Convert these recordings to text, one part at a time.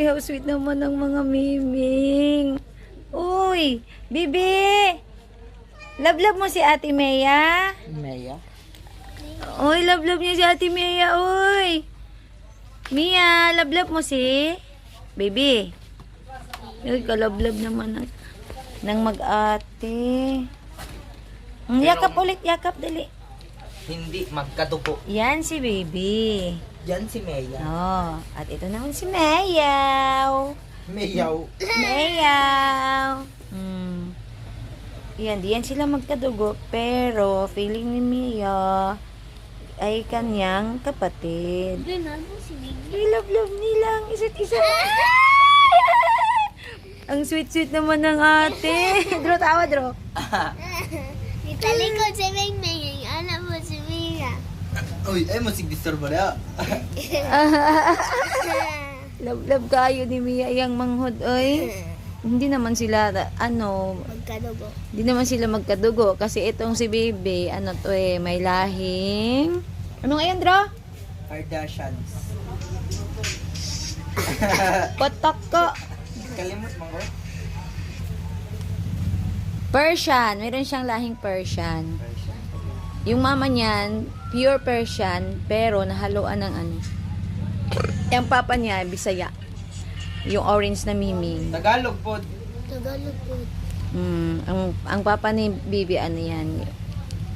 how sweet naman ng mga miming. Uy, Bibi! Love mo si Ate Mea? Mea? Uy, love niya si Ate Mea, uy! Mia, love mo si Baby. Uy, kalove naman ng mag-ate. Yakap ulit, yakap, dali. Hindi magkatupo. Yan si Baby. Yan si Mea. Oh, at ito naman si Meyaw. Meyaw. Meyaw. Yan, diyan sila magkadugo. Pero, feeling ni Mia ay kanyang kapatid. Ay, love nilang isa't isa. Ang sweet naman ng ate. Dro, tawa, Dro. Italikod si Ming, anak mo si Mia. Uy, ay mo sig-disturb ba? Love kayo ni Mia yang manghod, oy. Hindi naman sila, Magkadugo. hindi naman sila magkadugo. Kasi itong si Baby, may lahing... Ano ngayon, Dro? Kardashians. Patak ko. Kalimot mo ko. Persian. Meron siyang lahing Persian. Yung mama niyan, pure Persian, pero nahaluan ng ano. Yung papa niya, Bisaya. Yung orange na miming. Tagalog po. Tagalog po. Ang papa ni Bibi,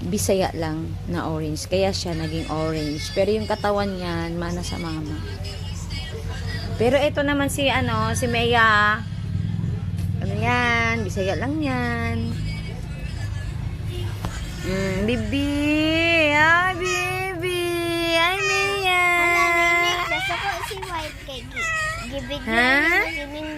Bisaya lang na orange. Kaya siya naging orange. Pero yung katawan niyan, mana sa mama. Pero ito naman si Mea. Ano yan? Bisaya lang yan. Bibi. Ay, Bibi. Ay, Mea. Nasa ko si White kay Gibig Ha? si Ming